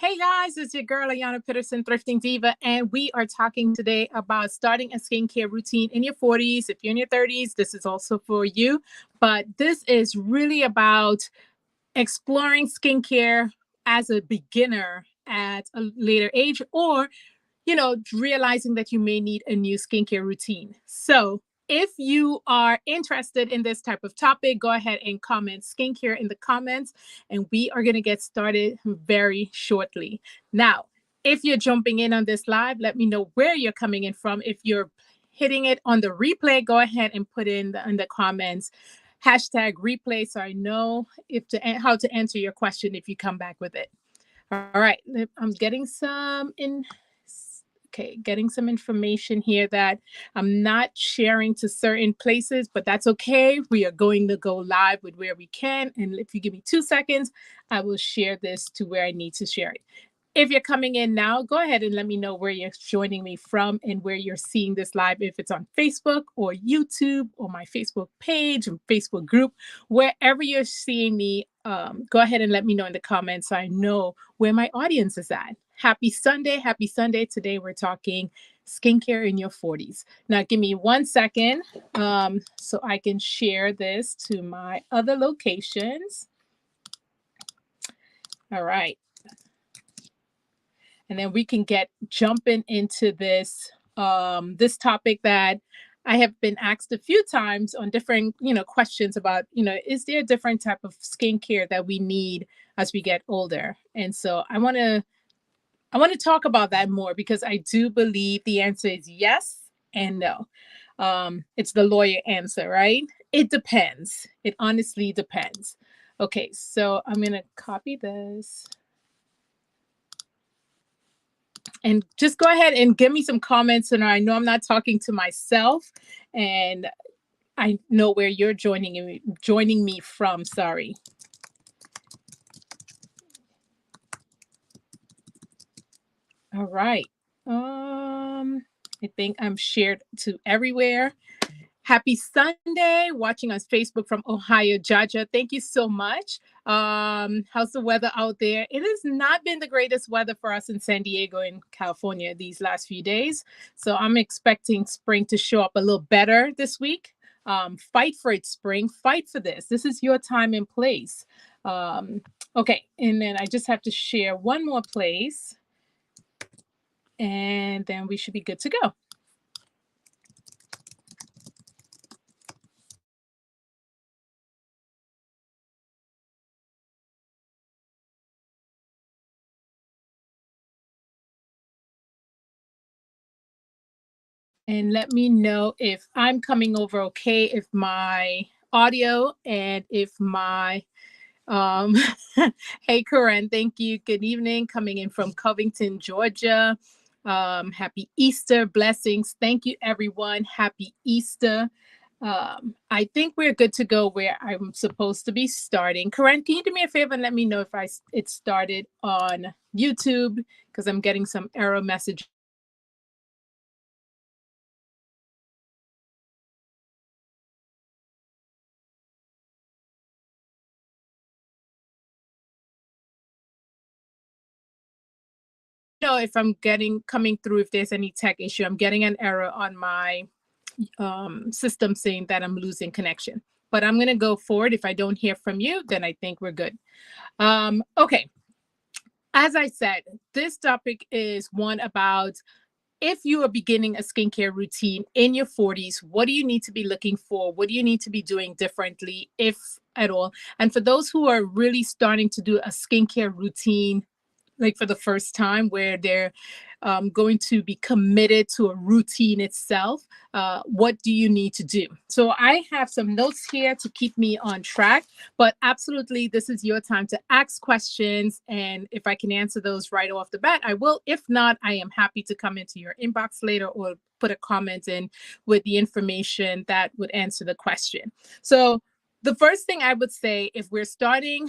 Hey guys, it's your girl Ayana Peterson, Thrifting Diva, and we are talking today about starting a skincare routine in your 40s. If you're in your 30s, this is also for you. But this is really about exploring skincare as a beginner at a later age, or realizing that you may need a new skincare routine. So if you are interested in this type of topic, go ahead and comment skincare in the comments, and we are going to get started very shortly. Now, if you're jumping in on this live, let me know where you're coming in from. If you're hitting it on the replay, go ahead and put in the comments hashtag replay so I know how to answer your question if you come back with it. All right, I'm getting getting some information here that I'm not sharing to certain places, but that's okay. We are going to go live with where we can. And if you give me 2 seconds, I will share this to where I need to share it. If you're coming in now, go ahead and let me know where you're joining me from and where you're seeing this live. If it's on Facebook or YouTube or my Facebook page and Facebook group, wherever you're seeing me, go ahead and let me know in the comments so I know where my audience is at. Happy Sunday. Happy Sunday. Today we're talking skincare in your 40s. Now, give me 1 second so I can share this to my other locations. All right. And then we can get jumping into this this topic that I have been asked a few times on different questions about is there a different type of skincare that we need as we get older? And so I want to talk about that more because I do believe the answer is yes and no. It's the lawyer answer, right? It depends. It honestly depends. Okay, so I'm gonna copy this. And just go ahead and give me some comments. And I know I'm not talking to myself, and I know where you're joining me from. Sorry. All right. I think I'm shared to everywhere. Happy Sunday, watching on Facebook from Ohio, Georgia. Thank you so much. How's the weather out there? It has not been the greatest weather for us in San Diego in California these last few days. So I'm expecting spring to show up a little better this week. Fight for it, spring. Fight for this. This is your time and place. Okay, and then I just have to share one more place. And then we should be good to go. And let me know if I'm coming over okay, if my audio and if my hey Karen, thank you. Good evening, coming in from Covington, Georgia. Happy Easter, blessings. Thank you, everyone. Happy Easter. I think we're good to go where I'm supposed to be starting. Karen, can you do me a favor and let me know if it started on YouTube, because I'm getting some error message. If I'm coming through, if there's any tech issue. I'm getting an error on my system saying that I'm losing connection, but I'm going to go forward. If I don't hear from you, then I think we're good. Okay. As I said, this topic is one about if you are beginning a skincare routine in your 40s, what do you need to be looking for? What do you need to be doing differently, if at all? And for those who are really starting to do a skincare routine, like for the first time, where they're going to be committed to a routine itself, what do you need to do? So I have some notes here to keep me on track, but absolutely, this is your time to ask questions. And if I can answer those right off the bat, I will. If not, I am happy to come into your inbox later or put a comment in with the information that would answer the question. So the first thing I would say, if we're starting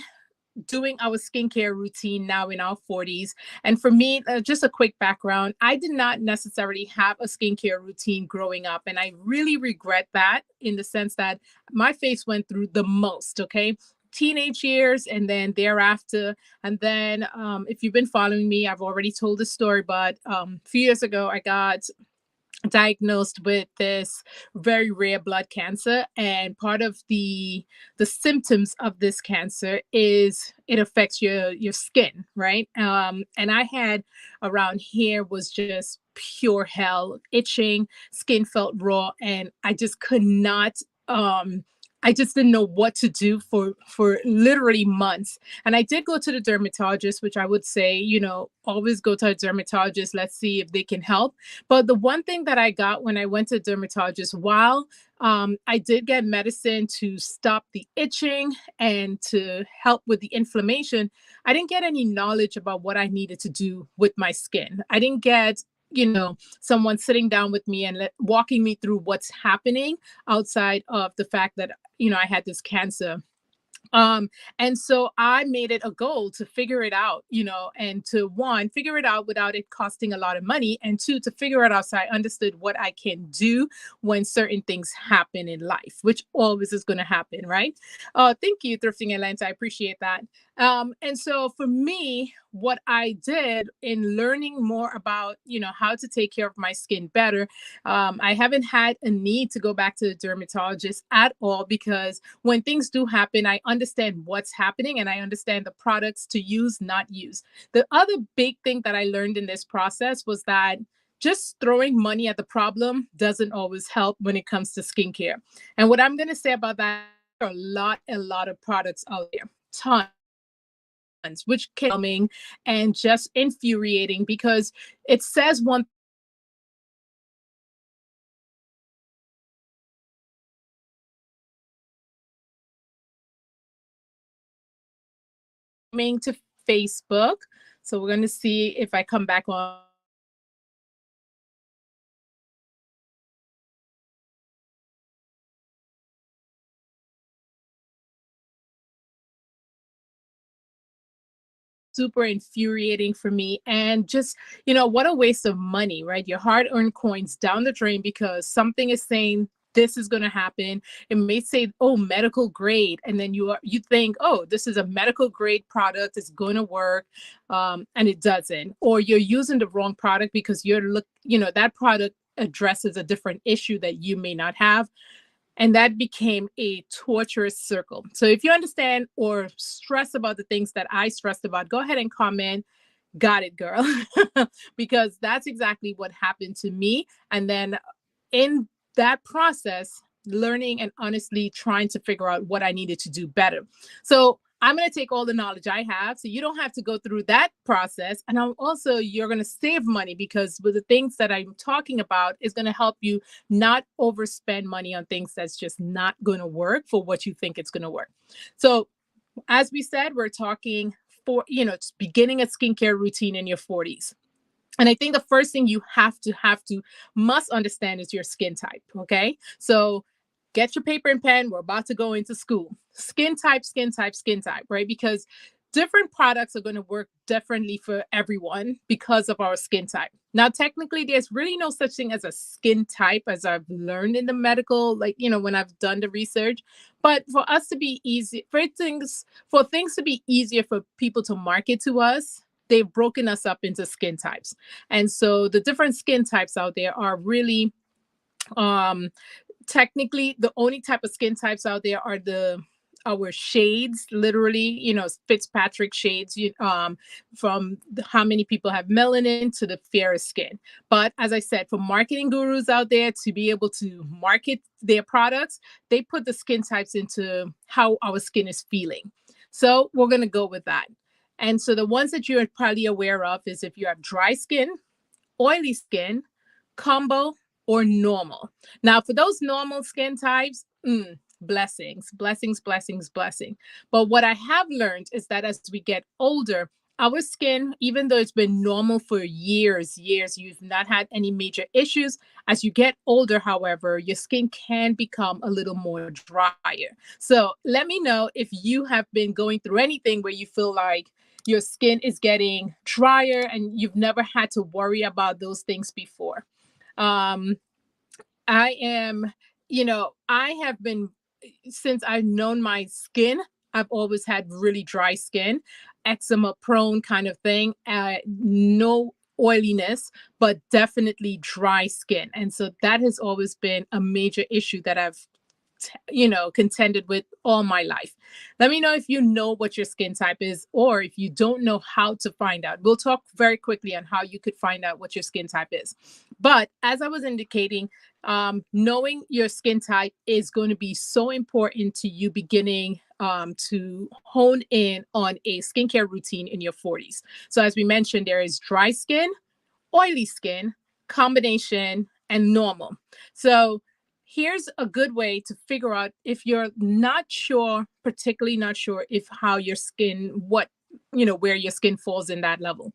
doing our skincare routine now in our 40s. And for me, just a quick background, I did not necessarily have a skincare routine growing up. And I really regret that, in the sense that my face went through the most, okay? teenage years and then thereafter. And then if you've been following me, I've already told the story, but a few years ago, I got diagnosed with this very rare blood cancer, and part of the symptoms of this cancer is it affects your skin, right? And I had around here was just pure hell, itching, skin felt raw, and I just could not I just didn't know what to do for literally months. And I did go to the dermatologist, which I would say, always go to a dermatologist. Let's see if they can help. But the one thing that I got when I went to a dermatologist, while I did get medicine to stop the itching and to help with the inflammation, I didn't get any knowledge about what I needed to do with my skin. I didn't get, someone sitting down with me and walking me through what's happening outside of the fact that, I had this cancer. And so I made it a goal to figure it out, and to one, figure it out without it costing a lot of money, and two, to figure it out so I understood what I can do when certain things happen in life, which always is going to happen, right? Thank you, Thrifting Atlanta. I appreciate that. And so for me, what I did in learning more about, how to take care of my skin better, I haven't had a need to go back to the dermatologist at all, because when things do happen, I understand what's happening and I understand the products to use, not use. The other big thing that I learned in this process was that just throwing money at the problem doesn't always help when it comes to skincare. And what I'm going to say about that, there are a lot of products out there, tons, which coming and just infuriating, because it says one thing to Facebook. So we're going to see if I come back on. Super infuriating for me, and just, what a waste of money, right? Your hard-earned coins down the drain because something is saying this is going to happen. It may say, oh, medical grade, and then you think, oh, this is a medical grade product, it's going to work, and it doesn't. Or you're using the wrong product because that product addresses a different issue that you may not have. And that became a torturous circle. So if you understand or stress about the things that I stressed about, go ahead and comment, got it, girl. Because that's exactly what happened to me. And then in that process, learning and honestly trying to figure out what I needed to do better. So I'm going to take all the knowledge I have, so you don't have to go through that process. And you're going to save money, because with the things that I'm talking about is going to help you not overspend money on things that's just not going to work for what you think it's going to work. So as we said, we're talking for, beginning a skincare routine in your 40s. And I think the first thing you must understand is your skin type. Okay. So get your paper and pen. We're about to go into school. Skin type, skin type, skin type, right? Because different products are going to work differently for everyone because of our skin type. Now, technically, there's really no such thing as a skin type, as I've learned in the medical, when I've done the research. But for us to be easy, for things to be easier for people to market to us, they've broken us up into skin types. And so the different skin types out there are really, technically, the only type of skin types out there are our shades, literally, Fitzpatrick shades, from how many people have melanin to the fairest skin. But as I said, for marketing gurus out there to be able to market their products, they put the skin types into how our skin is feeling. So we're going to go with that. And so the ones that you're probably aware of is if you have dry skin, oily skin, combo, or normal. Now, for those normal skin types, blessings, blessings, blessings, blessing. But what I have learned is that as we get older, our skin, even though it's been normal for years, you've not had any major issues. As you get older, however, your skin can become a little more drier. So let me know if you have been going through anything where you feel like your skin is getting drier and you've never had to worry about those things before. I am, I have been, since I've known my skin, I've always had really dry skin, eczema prone kind of thing, no oiliness, but definitely dry skin. And so that has always been a major issue that I've contended with all my life. Let me know if you know what your skin type is, or if you don't know how to find out. We'll talk very quickly on how you could find out what your skin type is. But as I was indicating, knowing your skin type is going to be so important to you beginning to hone in on a skincare routine in your 40s. So as we mentioned, there is dry skin, oily skin, combination, and normal. So here's a good way to figure out if you're not sure, particularly not sure if how your skin, where your skin falls in that level.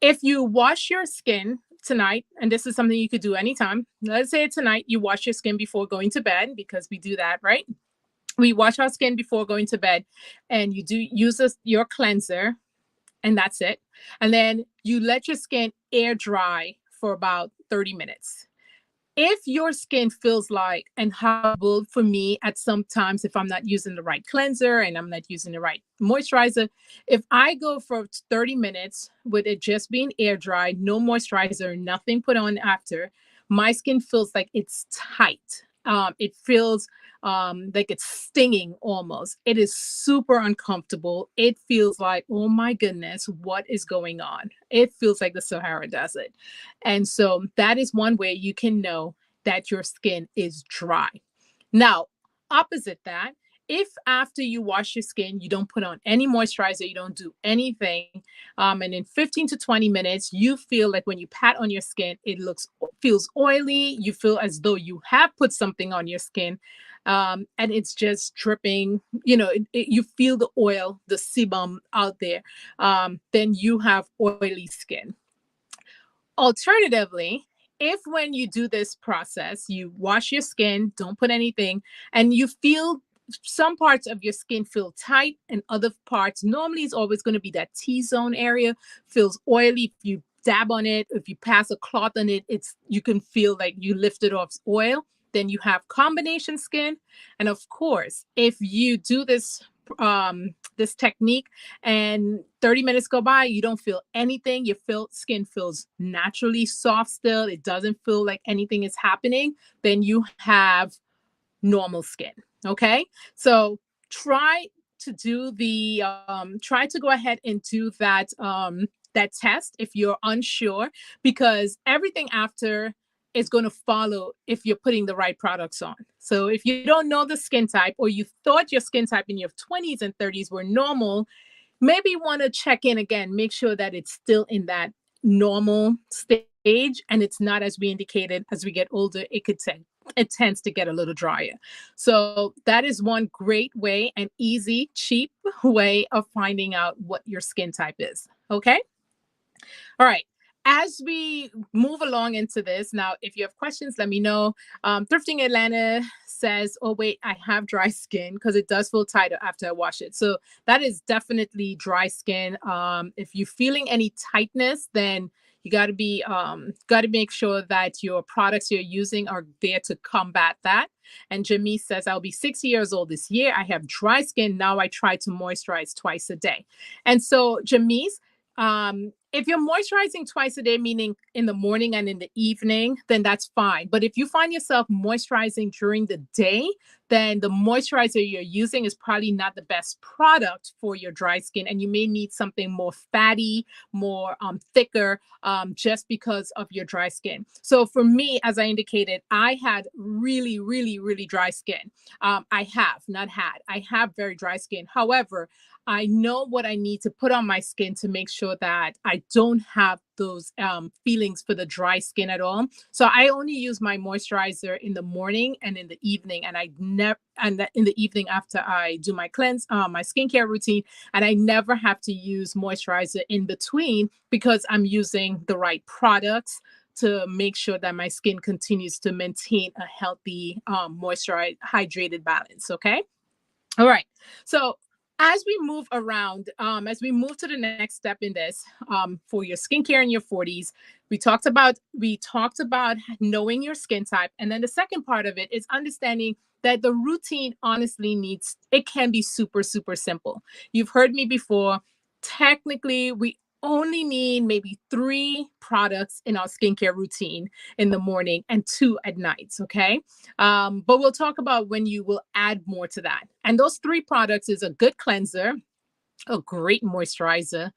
If you wash your skin tonight, and this is something you could do anytime, let's say tonight you wash your skin before going to bed, because we do that, right? We wash our skin before going to bed, and you do use your cleanser, and that's it. And then you let your skin air dry for about 30 minutes. If your skin feels like, and how will for me at sometimes if I'm not using the right cleanser and I'm not using the right moisturizer, if I go for 30 minutes with it just being air dry, no moisturizer, nothing put on after, my skin feels like it's tight. It feels like it's stinging almost. It is super uncomfortable. It feels like, oh my goodness, what is going on? It feels like the Sahara Desert. And so that is one way you can know that your skin is dry. Now, opposite that, if after you wash your skin, you don't put on any moisturizer, you don't do anything, and in 15 to 20 minutes, you feel like when you pat on your skin, it feels oily. You feel as though you have put something on your skin, and it's just dripping. You feel the oil, the sebum out there. Then you have oily skin. Alternatively, if when you do this process, you wash your skin, don't put anything, and you feel some parts of your skin feel tight and other parts, normally it's always going to be that T-zone area, feels oily. If you dab on it, if you pass a cloth on it, you can feel like you lifted off oil. Then you have combination skin. And of course, if you do this technique and 30 minutes go by, you don't feel anything, your skin feels naturally soft still, it doesn't feel like anything is happening, then you have normal skin. Okay, so try to go ahead and do that test if you're unsure, because everything after is going to follow if you're putting the right products on. So if you don't know the skin type, or you thought your skin type in your 20s and 30s were normal, maybe you want to check in again, make sure that it's still in that normal stage, and it's not, as we indicated, as we get older, it tends to get a little drier. So that is one great way, and easy, cheap way of finding out what your skin type is. Okay. All right. As we move along into this, now, if you have questions, let me know. Thrifting Atlanta says, oh, wait, I have dry skin because it does feel tighter after I wash it. So that is definitely dry skin. If you're feeling any tightness, then you got to make sure that your products you're using are there to combat that. And Jamie says, I'll be 60 years old this year. I have dry skin. Now I try to moisturize twice a day. And so, Jamie, if you're moisturizing twice a day, meaning in the morning and in the evening, then that's fine. But if you find yourself moisturizing during the day, then the moisturizer you're using is probably not the best product for your dry skin. And you may need something more fatty, more thicker, just because of your dry skin. So for me, as I indicated, I had really, really, really dry skin. I have very dry skin. However, I know what I need to put on my skin to make sure that I don't have those feelings for the dry skin at all. So I only use my moisturizer in the morning and in the evening, and in the evening after I do my my skincare routine, and I never have to use moisturizer in between because I'm using the right products to make sure that my skin continues to maintain a healthy, moisturized, hydrated balance. Okay. All right. So as we move around, as we move to the next step in this, for your skincare in your 40s, we talked about knowing your skin type, and then the second part of it is understanding that the routine honestly needs it can be super super simple. You've heard me before. Technically, we only need maybe 3 products in our skincare routine in the morning and 2 at night. Okay, but we'll talk about when you will add more to that. And those 3 products is a good cleanser, a great moisturizer,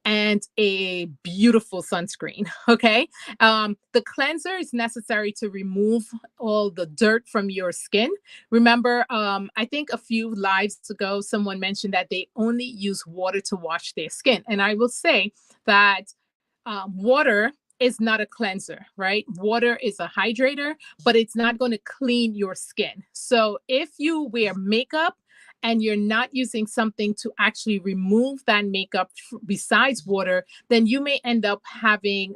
and a beautiful sunscreen. Okay. The cleanser is necessary to remove all the dirt from your skin. Remember, I think a few lives ago, someone mentioned that they only use water to wash their skin. And I will say that water is not a cleanser, right? Water is a hydrator, but it's not going to clean your skin. So if you wear makeup and you're not using something to actually remove that makeup besides water, then you may end up having,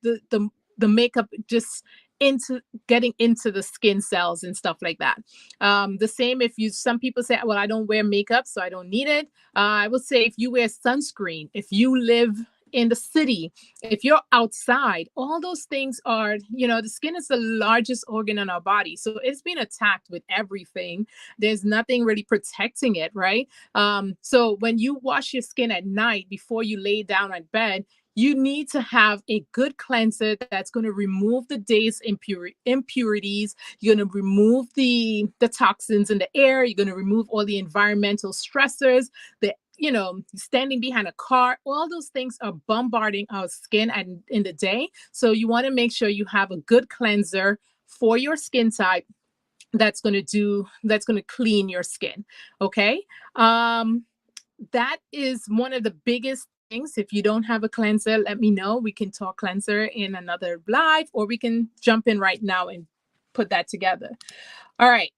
the makeup just into getting into the skin cells and stuff like that. The same if you, some people say, well, I don't wear makeup, so I don't need it. I would say if you wear sunscreen, if you live in the city, if you're outside, all those things are, the skin is the largest organ in our body. So it's been attacked with everything. There's nothing really protecting it, right? So when you wash your skin at night before you lay down at bed, you need to have a good cleanser that's going to remove the day's impurities. You're going to remove the toxins in the air. You're going to remove all the environmental stressors, the standing behind a car. All those things are bombarding our skin in the day. So you want to make sure you have a good cleanser for your skin type that's going to clean your skin. Okay. That is one of the biggest things. If you don't have a cleanser, let me know. We can talk cleanser in another live, or we can jump in right now and put that together. All right.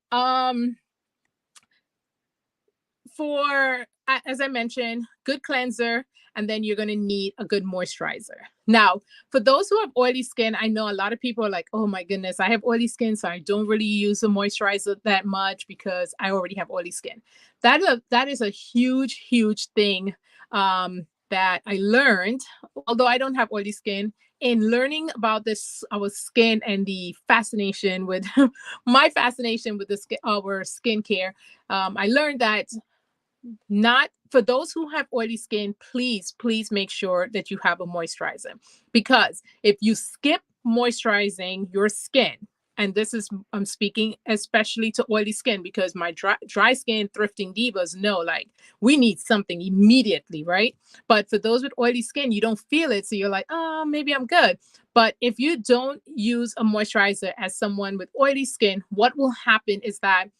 For, as I mentioned, good cleanser, and then you're going to need a good moisturizer. Now, for those who have oily skin, I know a lot of people are like, oh my goodness, I have oily skin, so I don't really use a moisturizer that much because I already have oily skin. That is a huge, huge thing that I learned, although I don't have oily skin. In learning about this, our skin and the fascination with my fascination with our skincare, I learned that not for those who have oily skin, please make sure that you have a moisturizer, because if you skip moisturizing your skin, and this is, I'm speaking especially to oily skin, because my dry skin thrifting divas know, like, we need something immediately, right? But for those with oily skin, you don't feel it, so you're like, oh, maybe I'm good. But if you don't use a moisturizer as someone with oily skin, what will happen is that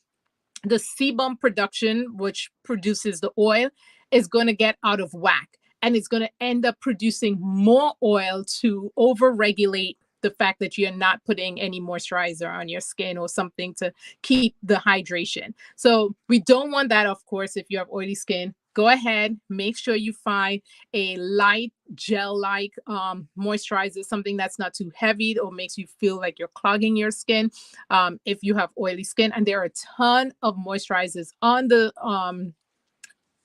the sebum production, which produces the oil, is going to get out of whack, and it's going to end up producing more oil to overregulate the fact that you're not putting any moisturizer on your skin or something to keep the hydration. So we don't want that, of course. If you have oily skin, go ahead, make sure you find a light gel-like moisturizer, something that's not too heavy or makes you feel like you're clogging your skin if you have oily skin. And there are a ton of moisturizers on the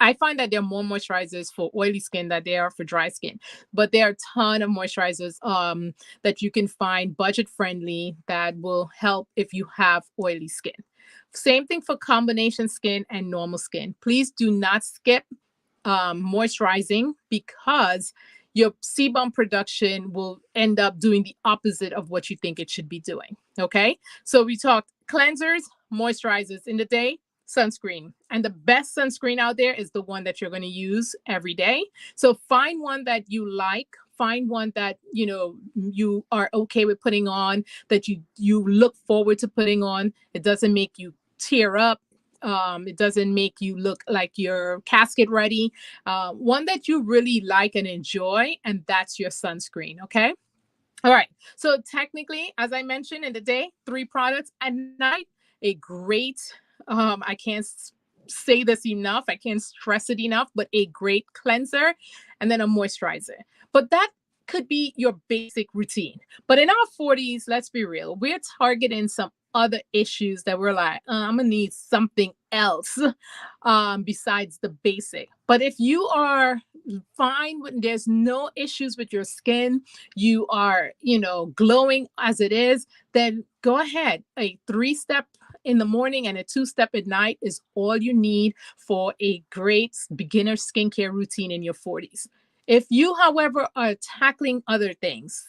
I find that there are more moisturizers for oily skin than there are for dry skin, but there are a ton of moisturizers that you can find budget friendly that will help if you have oily skin. Same thing for combination skin and normal skin. Please do not skip moisturizing, because your sebum production will end up doing the opposite of what you think it should be doing. Okay, so we talked cleansers, moisturizers in the day, sunscreen, and the best sunscreen out there is the one that you're going to use every day. So find one that you like, find one that you are okay with putting on, that you look forward to putting on. It doesn't make you tear up. It doesn't make you look like you're casket ready. One that you really like and enjoy, and that's your sunscreen. Okay. All right. So technically, as I mentioned, in the day, 3 products. At night, a great, I can't say this enough, I can't stress it enough, but a great cleanser and then a moisturizer. But that could be your basic routine. But in our 40s, let's be real, we're targeting some other issues that we're like, I'm gonna need something else besides the basic. But if you are fine when there's no issues with your skin, you are, glowing as it is, then go ahead. A 3-step in the morning and a 2-step at night is all you need for a great beginner skincare routine in your 40s. If you, however, are tackling other things,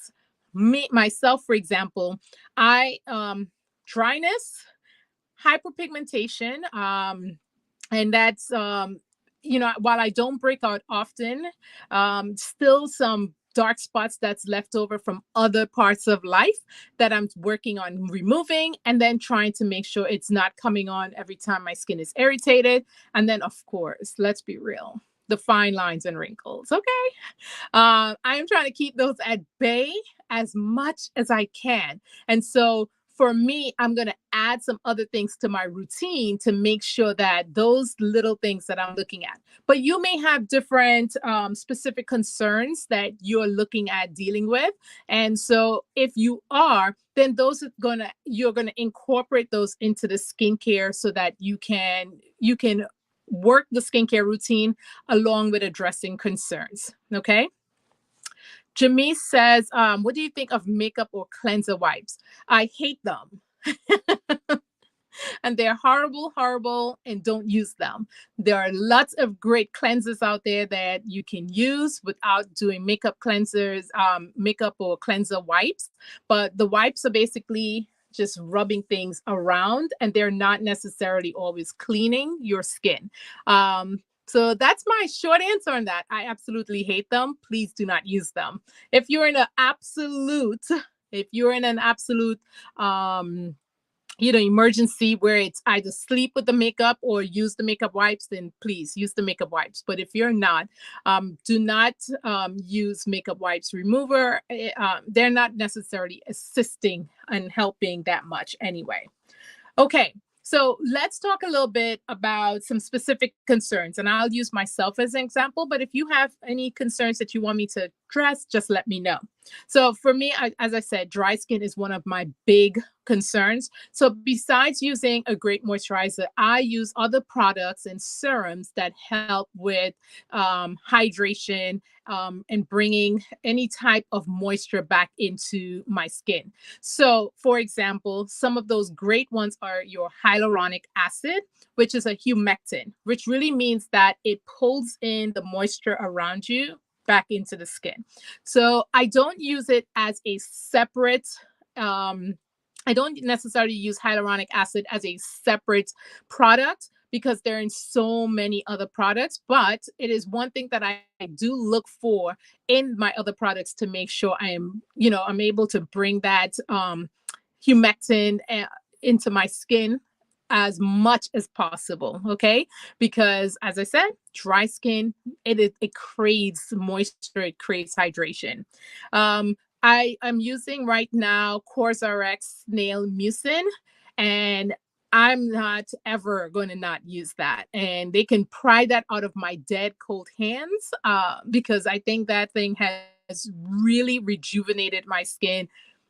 myself, for example, I dryness, hyperpigmentation, and that's while I don't break out often, still some dark spots that's left over from other parts of life that I'm working on removing, and then trying to make sure it's not coming on every time my skin is irritated. And then, of course, let's be real, the fine lines and wrinkles. Okay. I am trying to keep those at bay as much as I can. And so for me, I'm going to add some other things to my routine to make sure that those little things that I'm looking at. But you may have different specific concerns that you're looking at dealing with. And so if you are, then you're gonna incorporate those into the skincare so that you can work the skincare routine along with addressing concerns. Okay. Jamise says, what do you think of makeup or cleanser wipes? I hate them. And they're horrible, horrible, and don't use them. There are lots of great cleansers out there that you can use without doing makeup cleansers, makeup or cleanser wipes. But the wipes are basically just rubbing things around, and they're not necessarily always cleaning your skin. So that's my short answer on that. I absolutely hate them. Please do not use them. If you're in an absolute emergency where it's either sleep with the makeup or use the makeup wipes, then please use the makeup wipes. But if you're not, do not use makeup wipes remover. They're not necessarily assisting and helping that much anyway. Okay, so let's talk a little bit about some specific concerns, and I'll use myself as an example, but if you have any concerns that you want me to address, just let me know. So for me, as I said, dry skin is one of my big concerns. So besides using a great moisturizer, I use other products and serums that help with hydration and bringing any type of moisture back into my skin. So for example, some of those great ones are your hyaluronic acid, which is a humectant, which really means that it pulls in the moisture around you back into the skin. So I don't use it as a separate, I don't necessarily use hyaluronic acid as a separate product because they're in so many other products, but it is one thing that I do look for in my other products to make sure I'm able to bring that humectant into my skin as much as possible. Okay. Because as I said, dry skin, it craves moisture, it craves hydration. I am using right now COSRX Snail Mucin, and I'm not ever going to not use that. And they can pry that out of my dead cold hands because I think that thing has really rejuvenated my skin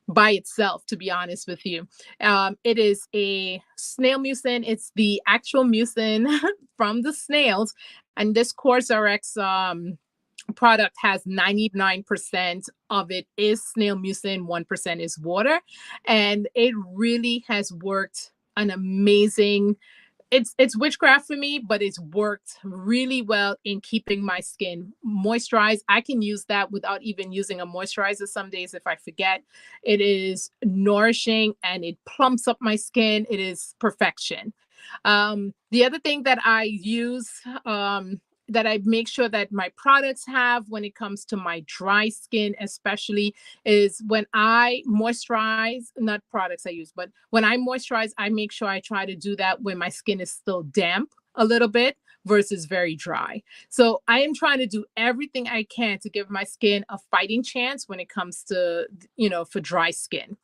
by itself, to be honest with you. It is a snail mucin. It's the actual mucin from the snails. And this COSRX product has 99% of it is snail mucin, 1% is water. And it really has worked an amazing, it's witchcraft for me, but it's worked really well in keeping my skin moisturized. I can use that without even using a moisturizer some days if I forget. It is nourishing and it plumps up my skin. It is perfection. The other thing that I use, that I make sure that my products have when it comes to my dry skin, especially, is when I moisturize, not products I use, but when I moisturize, I make sure I try to do that when my skin is still damp a little bit versus very dry. So I am trying to do everything I can to give my skin a fighting chance when it comes to, for dry skin.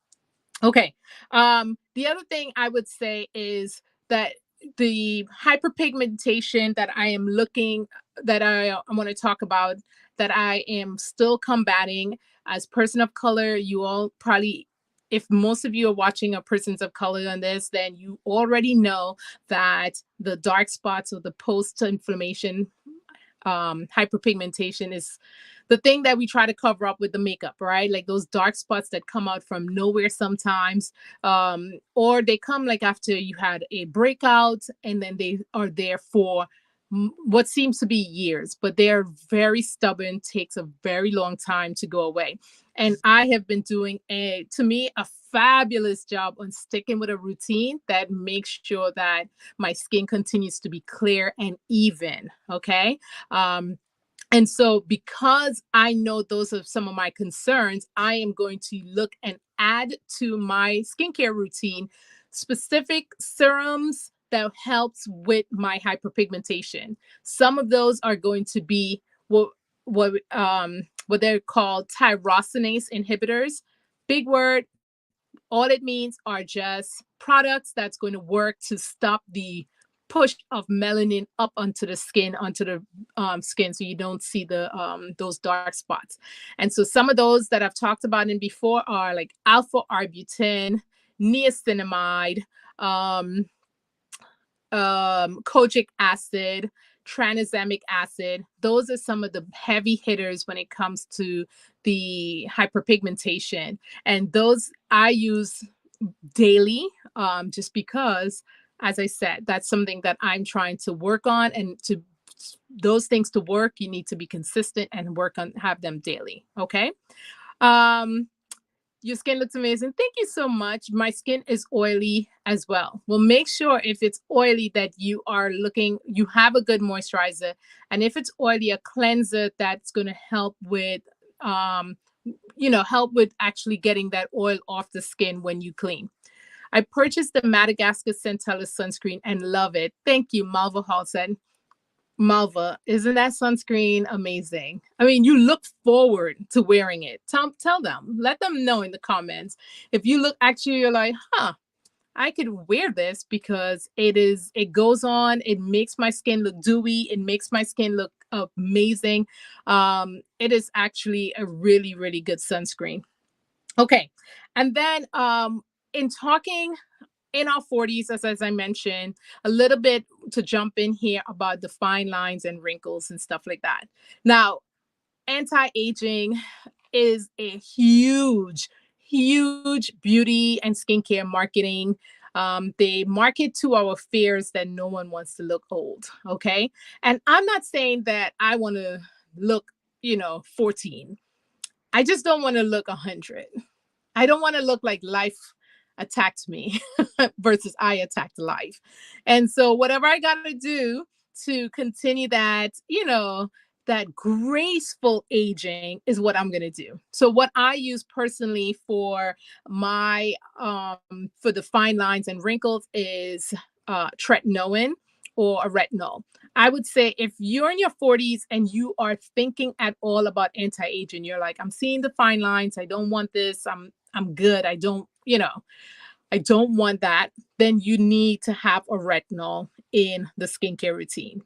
Okay. The other thing I would say is that the hyperpigmentation that I am that I want to talk about, that I am still combating as person of color. You all probably if most of you are watching a persons of color on this, then you already know that the dark spots or the post-inflammation hyperpigmentation is the thing that we try to cover up with the makeup, right? Like those dark spots that come out from nowhere sometimes, or they come like after you had a breakout and then they are there for what seems to be years, but they're very stubborn, takes a very long time to go away. And I have been doing to me, a fabulous job on sticking with a routine that makes sure that my skin continues to be clear and even. Okay. And so, because I know those are some of my concerns, I am going to look and add to my skincare routine specific serums that helps with my hyperpigmentation. Some of those are going to be what they're called tyrosinase inhibitors. Big word. All it means are just products that's going to work to stop the push of melanin up onto the skin, so you don't see those dark spots. And so some of those that I've talked about in before are like alpha arbutin, niacinamide, kojic acid, tranexamic acid. Those are some of the heavy hitters when it comes to the hyperpigmentation. And those I use daily, just because, as I said, that's something that I'm trying to work on. And to those things to work, you need to be consistent and have them daily. Okay. Your skin looks amazing. Thank you so much. My skin is oily as well. Well, make sure if it's oily that you have a good moisturizer. And if it's oily, a cleanser that's going to help with, help with actually getting that oil off the skin when you clean. I purchased the Madagascar Centella sunscreen and love it. Thank you, Malva Halson. Malva, isn't that sunscreen amazing? I mean, you look forward to wearing it. Tell them, let them know in the comments. If you look, actually, you're like, I could wear this because it goes on, it makes my skin look dewy, it makes my skin look amazing. It is actually a really, really good sunscreen. Okay. And then in talking in our 40s, as I mentioned, a little bit to jump in here about the fine lines and wrinkles and stuff like that. Now, anti-aging is a huge, huge beauty and skincare marketing. They market to our fears that no one wants to look old. Okay. And I'm not saying that I want to look, 14. I just don't want to look 100. I don't want to look like life attacked me versus I attacked life. And so whatever I got to do to continue that, that graceful aging is what I'm going to do. So what I use personally for my for the fine lines and wrinkles is tretinoin or a retinol. I would say if you're in your 40s and you are thinking at all about anti-aging, you're like, I'm seeing the fine lines, I don't want this, I'm good, I don't want that, then you need to have a retinol in the skincare routine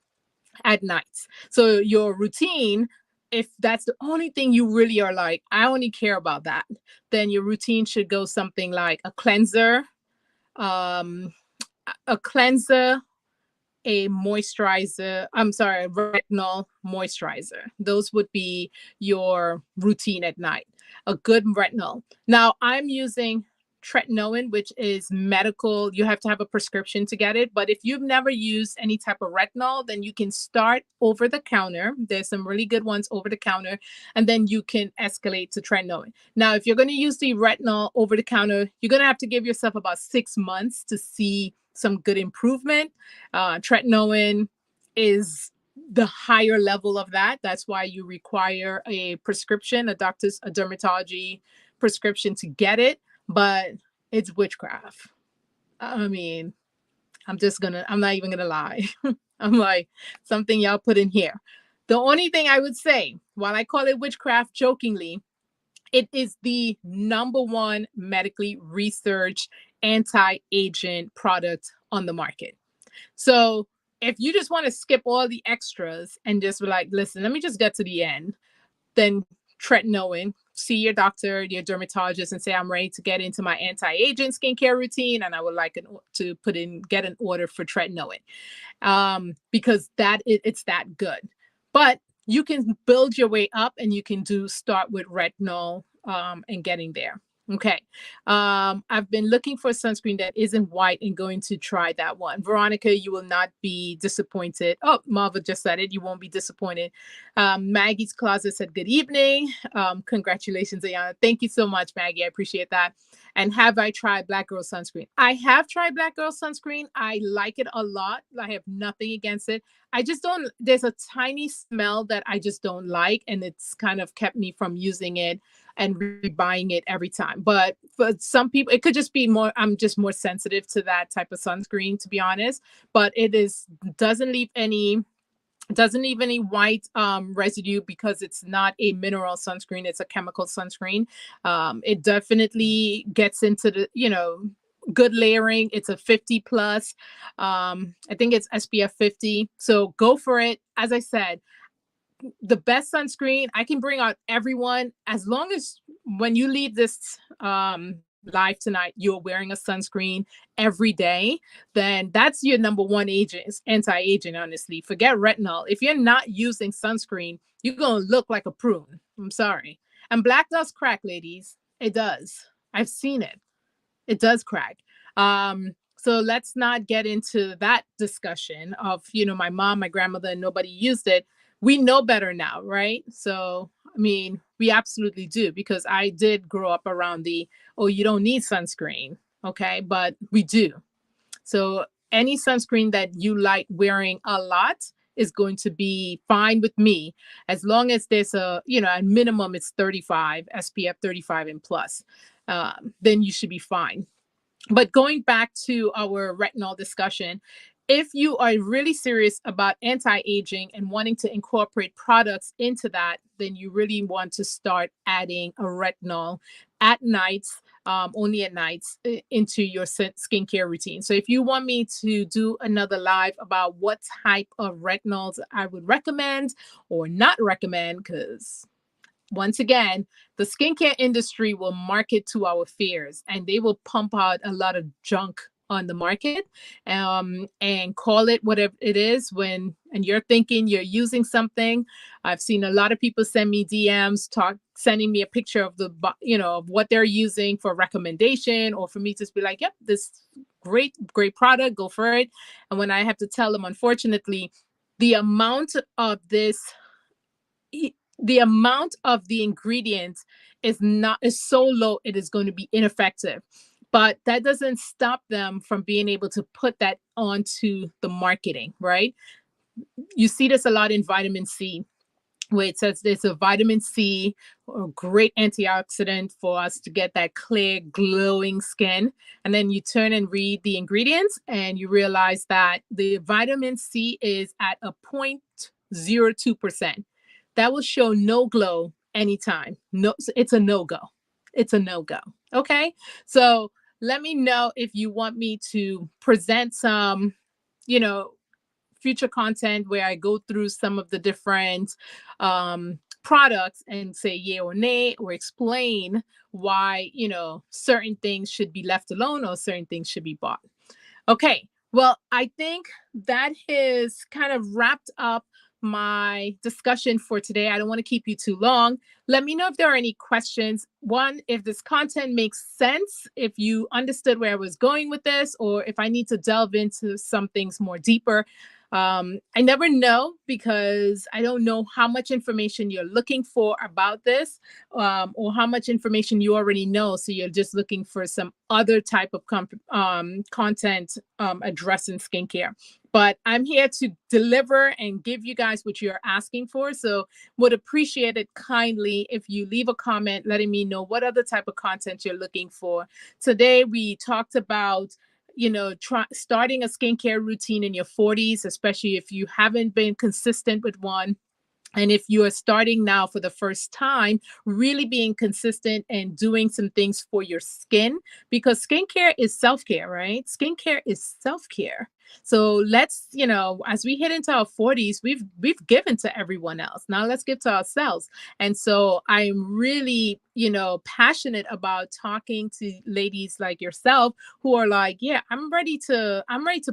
at night. So your routine, if that's the only thing you really are like, I only care about that, then your routine should go something like a cleanser, a moisturizer, a retinol moisturizer. Those would be your routine at night, a good retinol. Now I'm using tretinoin, which is medical. You have to have a prescription to get it. But if you've never used any type of retinol, then you can start over the counter. There's some really good ones over the counter, and then you can escalate to tretinoin. Now, if you're going to use the retinol over the counter, you're going to have to give yourself about 6 months to see some good improvement. Tretinoin is the higher level of that. That's why you require a prescription, a dermatology prescription to get it. But it's witchcraft. I mean, I'm not even gonna lie. I'm like, something y'all put in here. The only thing I would say, while I call it witchcraft jokingly, it is the #1 medically researched anti-aging product on the market. So if you just want to skip all the extras and just be like, listen, let me just get to the end, then tretinoin, see your doctor, your dermatologist, and say, I'm ready to get into my anti-aging skincare routine, and I would like to get an order for retinoid, because it's that good. But you can build your way up, and you can start with retinol and getting there. Okay. I've been looking for sunscreen that isn't white and going to try that one. Veronica, you will not be disappointed. Oh, Marva just said it. You won't be disappointed. Maggie's Closet said, good evening. Congratulations, Ayana. Thank you so much, Maggie. I appreciate that. And have I tried Black Girl sunscreen? I have tried Black Girl sunscreen. I like it a lot. I have nothing against it. I just don't, there's a tiny smell that I just don't like. And it's kind of kept me from using it and rebuying it every time. But for some people, it could just be more, I'm just more sensitive to that type of sunscreen, to be honest. But it doesn't leave any white residue, because it's not a mineral sunscreen, it's a chemical sunscreen. It definitely gets into the, good layering. It's a 50 plus. I think it's SPF 50. So go for it. As I said, the best sunscreen, I can bring out everyone, as long as when you leave this live tonight, you're wearing a sunscreen every day, then that's your number one anti-aging, honestly. Forget retinol. If you're not using sunscreen, you're going to look like a prune. I'm sorry. And black does crack, ladies. It does. I've seen it. It does crack. So let's not get into that discussion of, my mom, my grandmother, and nobody used it. We know better now, right? So, I mean, we absolutely do, because I did grow up around you don't need sunscreen, okay? But we do. So any sunscreen that you like wearing a lot is going to be fine with me, as long as there's a minimum it's 35, SPF 35 and plus, then you should be fine. But going back to our retinol discussion, if you are really serious about anti-aging and wanting to incorporate products into that, then you really want to start adding a retinol at nights, only at nights, into your skincare routine. So if you want me to do another live about what type of retinols I would recommend or not recommend, because once again, the skincare industry will market to our fears, and they will pump out a lot of junk on the market, and call it whatever it is and you're thinking you're using something. I've seen a lot of people send me DMs sending me a picture of of what they're using for recommendation, or for me to just be like, yep, this great product, go for it. And when I have to tell them, unfortunately, the amount of the ingredients is so low, it is going to be ineffective. But that doesn't stop them from being able to put that onto the marketing, right? You see this a lot in vitamin C, where it says there's a vitamin C, a great antioxidant for us to get that clear, glowing skin. And then you turn and read the ingredients, and you realize that the vitamin C is at a 0.02%. That will show no glow anytime. No, it's a no-go. It's a no-go. Okay. So let me know if you want me to present some, future content where I go through some of the different products and say yay or nay, or explain why, certain things should be left alone or certain things should be bought. Okay. Well, I think that has kind of wrapped up my discussion for today. I don't want to keep you too long. Let me know if there are any questions. One, if this content makes sense, if you understood where I was going with this, or if I need to delve into some things more deeper. I never know, because I don't know how much information you're looking for about this, or how much information you already know. So you're just looking for some other type of content addressing skincare. But I'm here to deliver and give you guys what you're asking for. So would appreciate it kindly if you leave a comment letting me know what other type of content you're looking for. Today, we talked about starting a skincare routine in your 40s, especially if you haven't been consistent with one. And if you are starting now for the first time, really being consistent and doing some things for your skin, because skincare is self-care, right? Skincare is self-care. So let's, as we head into our 40s, we've given to everyone else. Now let's give to ourselves. And so I'm really, passionate about talking to ladies like yourself who are like, yeah, I'm ready to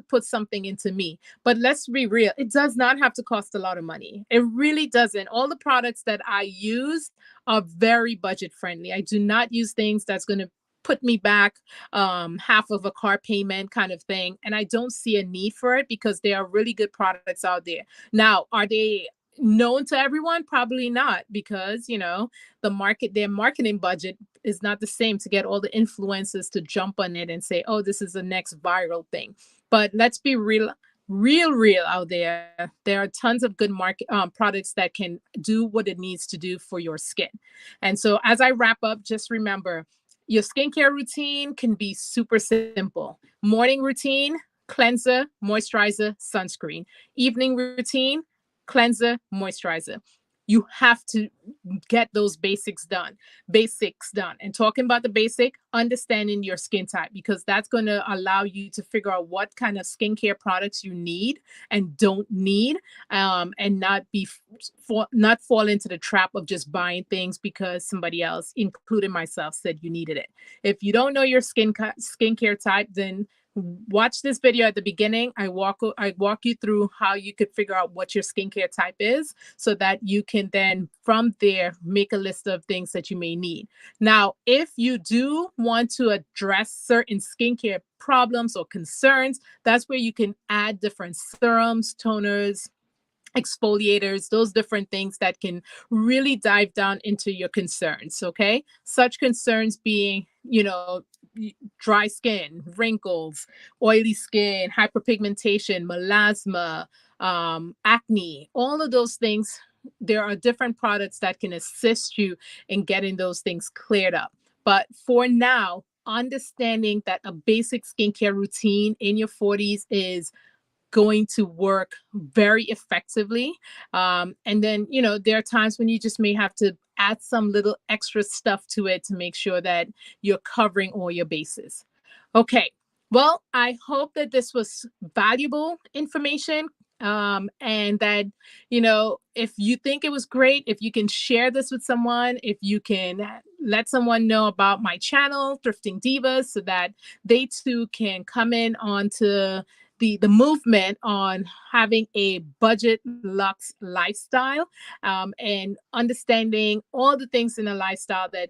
put something into me. But let's be real, it does not have to cost a lot of money. It really doesn't. All the products that I use are very budget friendly. I do not use things that's going to put me back half of a car payment kind of thing. And I don't see a need for it because there are really good products out there. Now, are they known to everyone? Probably not, because their marketing budget is not the same to get all the influencers to jump on it and say, oh, this is the next viral thing. But let's be real out there. There are tons of good products that can do what it needs to do for your skin. And so as I wrap up, just remember, your skincare routine can be super simple. Morning routine: cleanser, moisturizer, sunscreen. Evening routine: cleanser, moisturizer. You have to get those basics done. And talking about the basic, understanding your skin type, because that's going to allow you to figure out what kind of skincare products you need and don't need, and not fall into the trap of just buying things because somebody else, including myself, said you needed it. If you don't know your skincare type, then watch this video at the beginning. I walk you through how you could figure out what your skincare type is, so that you can then from there make a list of things that you may need. Now, if you do want to address certain skincare problems or concerns, that's where you can add different serums, toners, exfoliators, those different things that can really dive down into your concerns. Okay, such concerns being, dry skin, wrinkles, oily skin, hyperpigmentation, melasma, acne, all of those things. There are different products that can assist you in getting those things cleared up. But for now, understanding that a basic skincare routine in your 40s is going to work very effectively. And then, there are times when you just may have to add some little extra stuff to it to make sure that you're covering all your bases. Okay. Well, I hope that this was valuable information. And that, if you think it was great, if you can share this with someone, if you can let someone know about my channel, Thrifting Divas, so that they too can come in onto the movement on having a budget luxe lifestyle, and understanding all the things in a lifestyle that,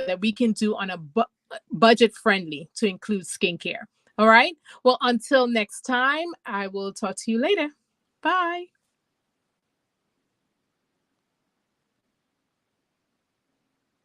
that we can do on a budget friendly, to include skincare. All right. Well, until next time, I will talk to you later. Bye.